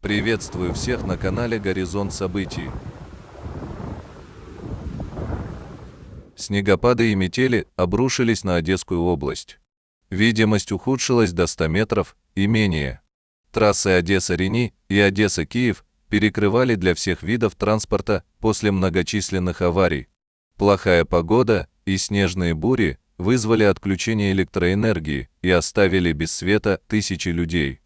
Приветствую всех на канале Горизонт событий. Снегопады и метели обрушились на Одесскую область. Видимость ухудшилась до 100 метров и менее. Трассы Одесса-Рени и Одесса-Киев перекрывали для всех видов транспорта после многочисленных аварий. Плохая погода и снежные бури вызвали отключение электроэнергии и оставили без света тысячи людей.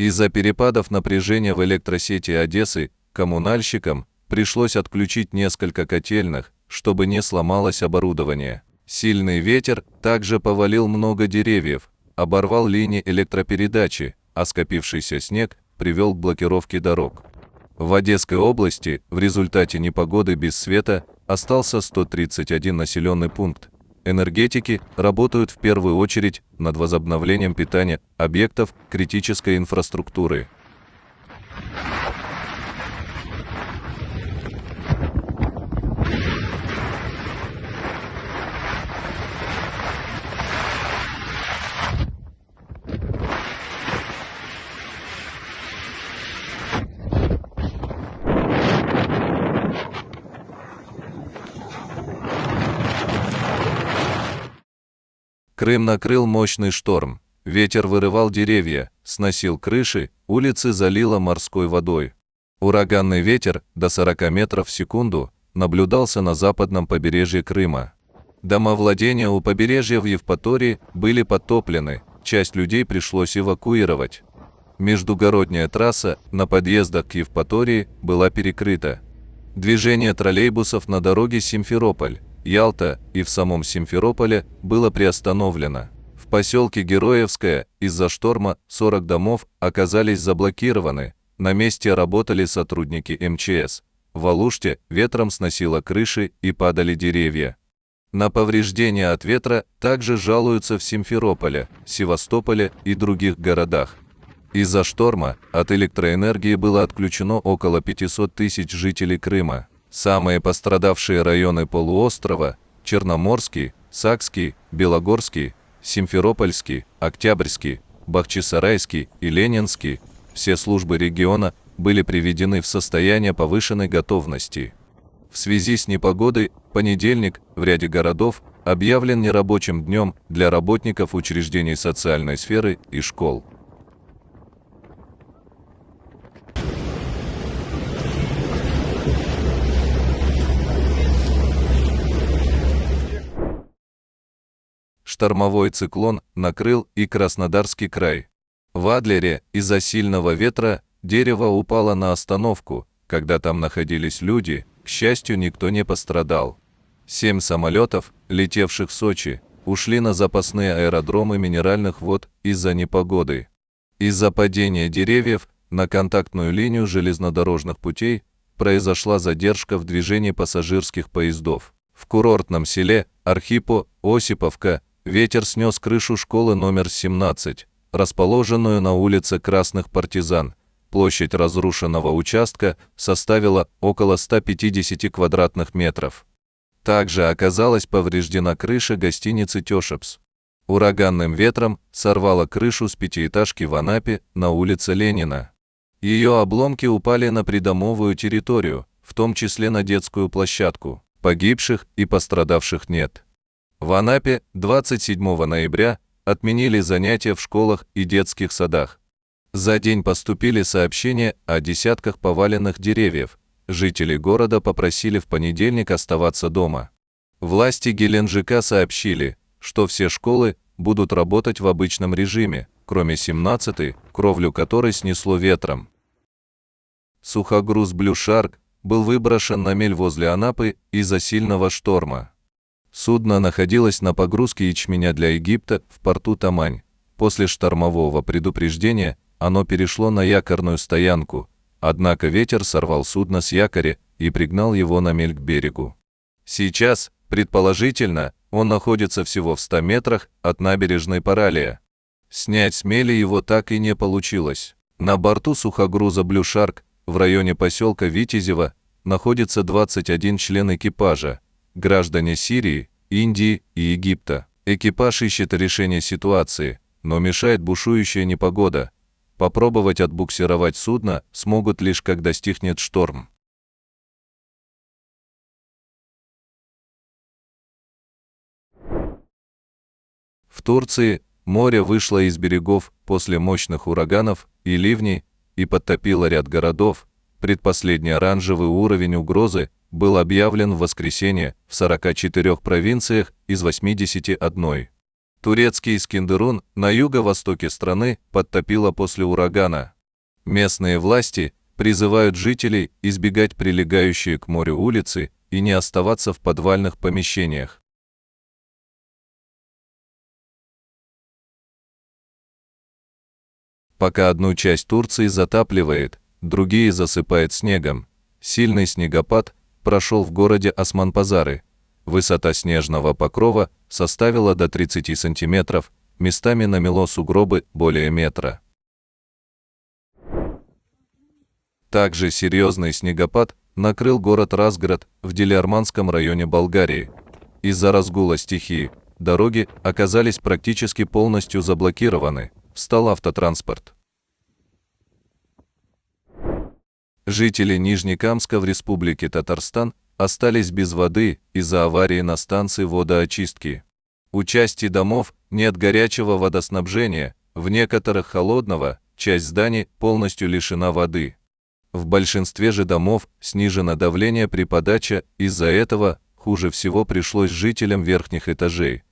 Из-за перепадов напряжения в электросети Одессы коммунальщикам пришлось отключить несколько котельных, чтобы не сломалось оборудование. Сильный ветер также повалил много деревьев, оборвал линии электропередачи, а скопившийся снег привел к блокировке дорог. В Одесской области в результате непогоды без света остался 131 населенный пункт. Энергетики работают в первую очередь над возобновлением питания объектов критической инфраструктуры. Крым накрыл мощный шторм. Ветер вырывал деревья, сносил крыши, улицы залило морской водой. Ураганный ветер до 40 метров в секунду наблюдался на западном побережье Крыма. Домовладения у побережья в Евпатории были подтоплены, часть людей пришлось эвакуировать. Междугородняя трасса на подъездах к Евпатории была перекрыта. Движение троллейбусов на дороге Симферополь, Ялта и в самом Симферополе было приостановлено. В поселке Героевское из-за шторма 40 домов оказались заблокированы, на месте работали сотрудники МЧС. В Алуште ветром сносило крыши и падали деревья. На повреждения от ветра также жалуются в Симферополе, Севастополе и других городах. Из-за шторма от электроэнергии было отключено около 500 тысяч жителей Крыма. Самые пострадавшие районы полуострова – Черноморский, Сакский, Белогорский, Симферопольский, Октябрьский, Бахчисарайский и Ленинский – все службы региона были приведены в состояние повышенной готовности. В связи с непогодой, понедельник в ряде городов объявлен нерабочим днем для работников учреждений социальной сферы и школ. Штормовой циклон накрыл и Краснодарский край. В Адлере из-за сильного ветра дерево упало на остановку, когда там находились люди, к счастью, никто не пострадал. 7 самолетов, летевших в Сочи, ушли на запасные аэродромы минеральных вод из-за непогоды. Из-за падения деревьев на контактную линию железнодорожных путей произошла задержка в движении пассажирских поездов. В курортном селе Архипо-Осиповка ветер снес крышу школы номер 17, расположенную на улице Красных Партизан. Площадь разрушенного участка составила около 150 квадратных метров. Также оказалась повреждена крыша гостиницы «Тёшепс». Ураганным ветром сорвало крышу с пятиэтажки в Анапе на улице Ленина. Ее обломки упали на придомовую территорию, в том числе на детскую площадку. Погибших и пострадавших нет. В Анапе 27 ноября отменили занятия в школах и детских садах. За день поступили сообщения о десятках поваленных деревьев. Жители города попросили в понедельник оставаться дома. Власти Геленджика сообщили, что все школы будут работать в обычном режиме, кроме 17-й, кровлю которой снесло ветром. Сухогруз Blue Shark был выброшен на мель возле Анапы из-за сильного шторма. Судно находилось на погрузке ячменя для Египта в порту Тамань. После штормового предупреждения оно перешло на якорную стоянку, однако ветер сорвал судно с якоря и пригнал его на мель к берегу. Сейчас, предположительно, он находится всего в 100 метрах от набережной Паралия. Снять с мели его так и не получилось. На борту сухогруза Blue Shark в районе поселка Витязево находится 21 член экипажа, граждане Сирии, Индии и Египта. Экипаж ищет решение ситуации, но мешает бушующая непогода. Попробовать отбуксировать судно смогут лишь когда стихнет шторм. В Турции море вышло из берегов после мощных ураганов и ливней и подтопило ряд городов. Предпоследний оранжевый уровень угрозы был объявлен в воскресенье в 44 провинциях из 81. Турецкий Искендерун на юго-востоке страны подтопило после урагана. Местные власти призывают жителей избегать прилегающие к морю улицы и не оставаться в подвальных помещениях. Пока одну часть Турции затапливает, другие засыпает снегом. Сильный снегопад прошел в городе Осман-Пазары. Высота снежного покрова составила до 30 сантиметров, местами намело сугробы более метра. Также серьезный снегопад накрыл город Разград в Делиарманском районе Болгарии. Из-за разгула стихии дороги оказались практически полностью заблокированы, встал автотранспорт. Жители Нижнекамска в Республике Татарстан остались без воды из-за аварии на станции водоочистки. У части домов нет горячего водоснабжения, в некоторых холодного, часть зданий полностью лишена воды. В большинстве же домов снижено давление при подаче, из-за этого хуже всего пришлось жителям верхних этажей.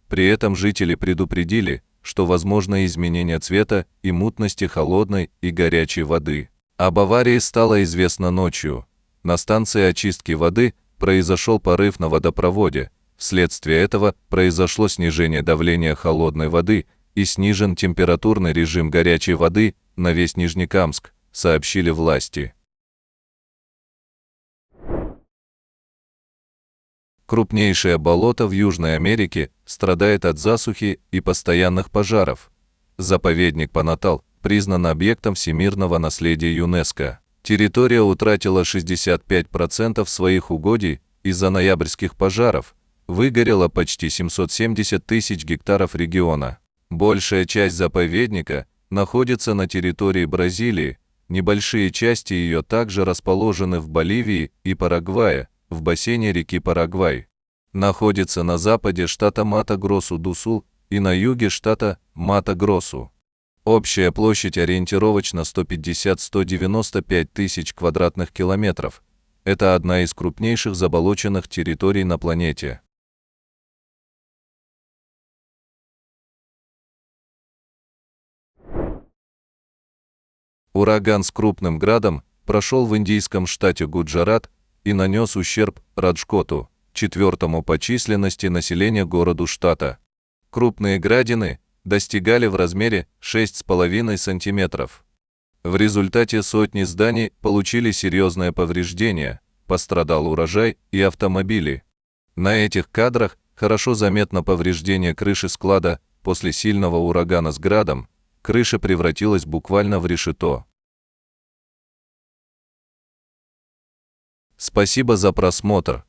При этом жители предупредили, что возможно изменение цвета и мутности холодной и горячей воды. Об аварии стало известно ночью. На станции очистки воды произошел порыв на водопроводе. Вследствие этого произошло снижение давления холодной воды и снижен температурный режим горячей воды на весь Нижнекамск, сообщили власти. Крупнейшее болото в Южной Америке страдает от засухи и постоянных пожаров. Заповедник Панатал признан объектом всемирного наследия ЮНЕСКО. Территория утратила 65% своих угодий из-за ноябрьских пожаров. Выгорело почти 770 тысяч гектаров региона. Большая часть заповедника находится на территории Бразилии. Небольшие части ее также расположены в Боливии и Парагвае, в бассейне реки Парагвай. Находится на западе штата Мато-Гросу-ду-Сул и на юге штата Мато-Гросу. Общая площадь ориентировочно 150-195 тысяч квадратных километров. Это одна из крупнейших заболоченных территорий на планете. Ураган с крупным градом прошел в индийском штате Гуджарат и нанес ущерб Раджкоту, четвертому по численности населения городу штата. Крупные градины достигали в размере 6,5 сантиметров. В результате сотни зданий получили серьезное повреждение, пострадал урожай и автомобили. На этих кадрах хорошо заметно повреждение крыши склада после сильного урагана с градом. Крыша превратилась буквально в решето. Спасибо за просмотр.